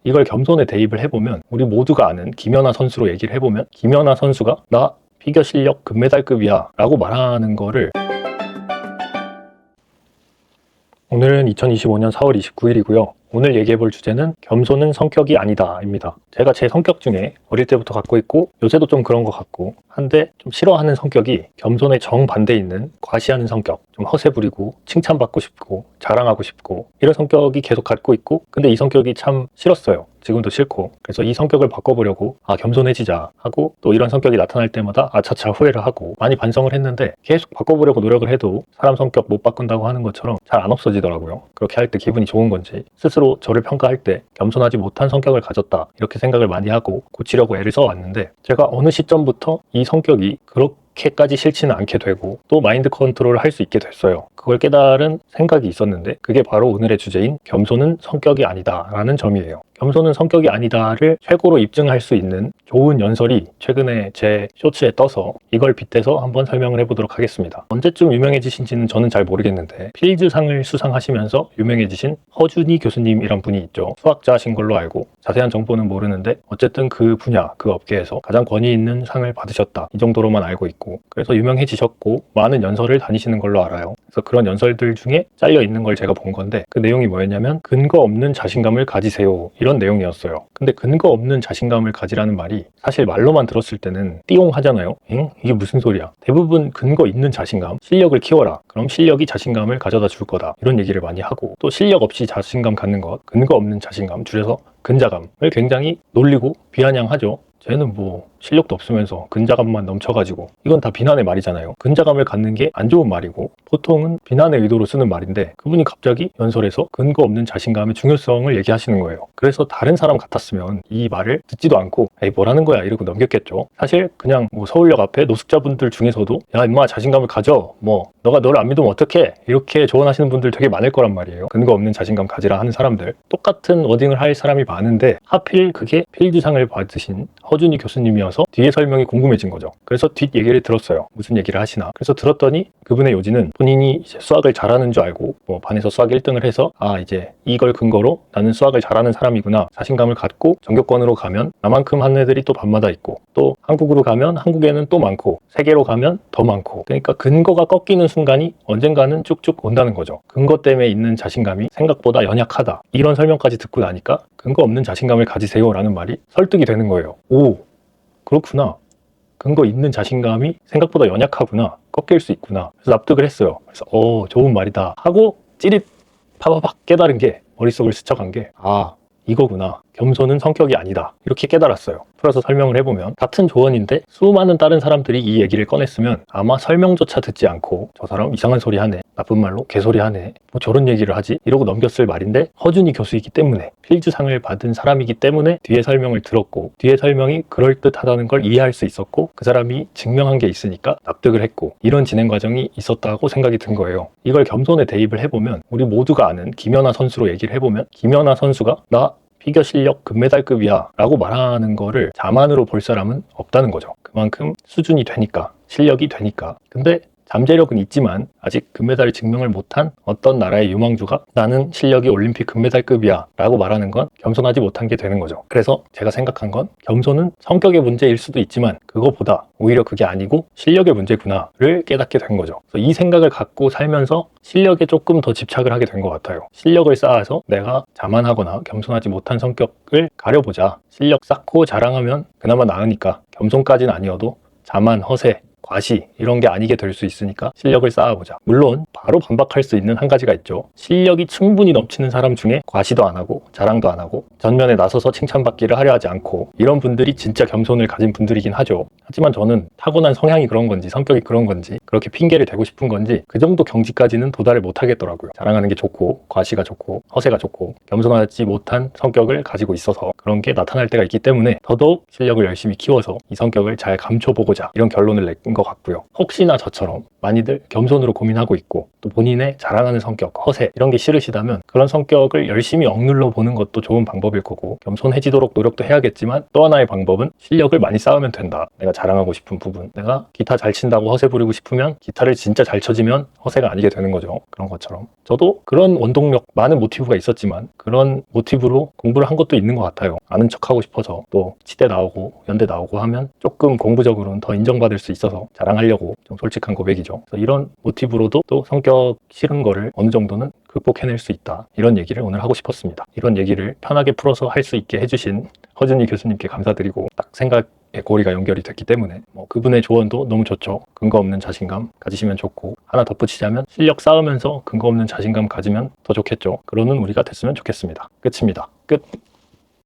이걸 겸손에 대입을 해보면 우리 모두가 아는 김연아 선수로 얘기를 해보면 김연아 선수가 나 피겨 실력 금메달급이야 라고 말하는 거를 오늘은 2025년 4월 29일이고요. 오늘 얘기해볼 주제는 겸손은 성격이 아니다 입니다. 제가 제 성격 중에 어릴 때부터 갖고 있고 요새도 좀 그런 것 같고 한데 좀 싫어하는 성격이 겸손의 정반대에 있는 과시하는 성격, 좀 허세 부리고 칭찬받고 싶고 자랑하고 싶고 이런 성격이 계속 갖고 있고, 근데 이 성격이 참 싫었어요. 지금도 싫고. 그래서 이 성격을 바꿔보려고 겸손해지자 하고, 또 이런 성격이 나타날 때마다 아차차 후회를 하고 많이 반성을 했는데 계속 바꿔보려고 노력을 해도 사람 성격 못 바꾼다고 하는 것처럼 잘 안 없어지더라고요. 그렇게 할 때 기분이 좋은 건지, 스스로 저를 평가할 때 겸손하지 못한 성격을 가졌다 이렇게 생각을 많이 하고 고치려고 애를 써왔는데, 제가 어느 시점부터 이 성격이 그렇게까지 싫지는 않게 되고 또 마인드 컨트롤을 할 수 있게 됐어요. 그걸 깨달은 생각이 있었는데 그게 바로 오늘의 주제인 겸손은 성격이 아니다 라는 점이에요. 겸손은 성격이 아니다를 최고로 입증할 수 있는 좋은 연설이 최근에 제 쇼츠에 떠서 이걸 빗대서 한번 설명을 해보도록 하겠습니다. 언제쯤 유명해지신지는 저는 잘 모르겠는데 필즈상을 수상하시면서 유명해지신 허준희 교수님이란 분이 있죠. 수학자신 걸로 알고 자세한 정보는 모르는데 어쨌든 그 분야, 그 업계에서 가장 권위 있는 상을 받으셨다 이 정도로만 알고 있고, 그래서 유명해지셨고 많은 연설을 다니시는 걸로 알아요. 그래서 그런 연설들 중에 잘려 있는 걸 제가 본 건데 그 내용이 뭐였냐면 근거 없는 자신감을 가지세요 이런 내용이었어요. 근데 근거 없는 자신감을 가지라는 말이 사실 말로만 들었을 때는 띠용하잖아요. 응? 이게 무슨 소리야. 대부분 근거 있는 자신감, 실력을 키워라. 그럼 실력이 자신감을 가져다 줄 거다. 이런 얘기를 많이 하고, 또 실력 없이 자신감 갖는 것, 근거 없는 자신감, 줄여서 근자감을 굉장히 놀리고 비아냥하죠. 쟤는 뭐 실력도 없으면서 근자감만 넘쳐가지고, 이건 다 비난의 말이잖아요. 근자감을 갖는 게 안 좋은 말이고 보통은 비난의 의도로 쓰는 말인데 그분이 갑자기 연설에서 근거 없는 자신감의 중요성을 얘기하시는 거예요. 그래서 다른 사람 같았으면 이 말을 듣지도 않고 에이 뭐라는 거야 이러고 넘겼겠죠. 사실 그냥 뭐 서울역 앞에 노숙자분들 중에서도 야 임마 자신감을 가져, 뭐 너가 너를 안 믿으면 어떡해, 이렇게 조언하시는 분들 되게 많을 거란 말이에요. 근거 없는 자신감 가지라 하는 사람들, 똑같은 워딩을 할 사람이 많은데 하필 그게 필즈상을 받으신 허준희 교수님이어서 뒤에 설명이 궁금해진 거죠. 그래서 뒷 얘기를 들었어요. 무슨 얘기를 하시나. 그래서 들었더니 그분의 요지는 본인이 이제 수학을 잘하는 줄 알고 뭐 반에서 수학 1등을 해서 아 이제 이걸 근거로 나는 수학을 잘하는 사람이구나 자신감을 갖고 전교권으로 가면 나만큼 하는 애들이 또 밤마다 있고, 또 한국으로 가면 한국에는 또 많고 세계로 가면 더 많고, 그러니까 근거가 꺾이는 순간이 언젠가는 쭉쭉 온다는 거죠. 근거 때문에 있는 자신감이 생각보다 연약하다 이런 설명까지 듣고 나니까 근거 없는 자신감을 가지세요 라는 말이 설득이 되는 거예요. 오, 그렇구나. 근거 있는 자신감이 생각보다 연약하구나. 꺾일 수 있구나. 그래서 납득을 했어요. 그래서 좋은 말이다 하고 찌릿 파바박 깨달은 게, 머릿속을 스쳐간 게 이거구나. 겸손은 성격이 아니다. 이렇게 깨달았어요. 풀어서 설명을 해보면 같은 조언인데 수많은 다른 사람들이 이 얘기를 꺼냈으면 아마 설명조차 듣지 않고 저 사람 이상한 소리 하네, 나쁜 말로 개소리 하네, 뭐 저런 얘기를 하지 이러고 넘겼을 말인데 허준희 교수이기 때문에, 필즈상을 받은 사람이기 때문에 뒤에 설명을 들었고 뒤에 설명이 그럴듯하다는 걸 이해할 수 있었고 그 사람이 증명한 게 있으니까 납득을 했고, 이런 진행 과정이 있었다고 생각이 든 거예요. 이걸 겸손에 대입을 해보면 우리 모두가 아는 김연아 선수로 얘기를 해보면 김연아 선수가 나 피겨 실력 금메달급이야 라고 말하는 거를 자만으로 볼 사람은 없다는 거죠. 그만큼 수준이 되니까, 실력이 되니까. 근데 잠재력은 있지만 아직 금메달을 증명을 못한 어떤 나라의 유망주가 나는 실력이 올림픽 금메달급이야 라고 말하는 건 겸손하지 못한 게 되는 거죠. 그래서 제가 생각한 건 겸손은 성격의 문제일 수도 있지만 그거보다 오히려 그게 아니고 실력의 문제구나를 깨닫게 된 거죠. 그래서 이 생각을 갖고 살면서 실력에 조금 더 집착을 하게 된 것 같아요. 실력을 쌓아서 내가 자만하거나 겸손하지 못한 성격을 가려보자. 실력 쌓고 자랑하면 그나마 나으니까 겸손까지는 아니어도 자만, 허세, 과시 이런 게 아니게 될 수 있으니까 실력을 쌓아보자. 물론 바로 반박할 수 있는 한 가지가 있죠. 실력이 충분히 넘치는 사람 중에 과시도 안 하고 자랑도 안 하고 전면에 나서서 칭찬받기를 하려 하지 않고 이런 분들이 진짜 겸손을 가진 분들이긴 하죠. 하지만 저는 타고난 성향이 그런 건지 성격이 그런 건지 그렇게 핑계를 대고 싶은 건지 그 정도 경지까지는 도달을 못 하겠더라고요. 자랑하는 게 좋고 과시가 좋고 허세가 좋고 겸손하지 못한 성격을 가지고 있어서 그런 게 나타날 때가 있기 때문에 더더욱 실력을 열심히 키워서 이 성격을 잘 감춰보고자 이런 결론을 낸 것 같고요. 혹시나 저처럼 많이들 겸손으로 고민하고 있고 또 본인의 자랑하는 성격, 허세 이런 게 싫으시다면 그런 성격을 열심히 억눌러 보는 것도 좋은 방법일 거고 겸손해지도록 노력도 해야겠지만 또 하나의 방법은 실력을 많이 쌓으면 된다. 내가 자랑하고 싶은 부분, 내가 기타 잘 친다고 허세 부리고 싶으면 기타를 진짜 잘 쳐지면 허세가 아니게 되는 거죠. 그런 것처럼 저도 그런 원동력, 많은 모티브가 있었지만 그런 모티브로 공부를 한 것도 있는 것 같아요. 아는 척하고 싶어서 또 치대 나오고 연대 나오고 하면 조금 공부적으로는 더 인정받을 수 있어서 자랑하려고 좀 솔직한 고백이죠. 그래서 이런 모티브로도 또 성격 싫은 거를 어느 정도는 극복해낼 수 있다. 이런 얘기를 오늘 하고 싶었습니다. 이런 얘기를 편하게 풀어서 할 수 있게 해주신 허준이 교수님께 감사드리고 딱 생각의 고리가 연결이 됐기 때문에 그분의 조언도 너무 좋죠. 근거 없는 자신감 가지시면 좋고 하나 덧붙이자면 실력 쌓으면서 근거 없는 자신감 가지면 더 좋겠죠. 그러는 우리가 됐으면 좋겠습니다. 끝입니다. 끝.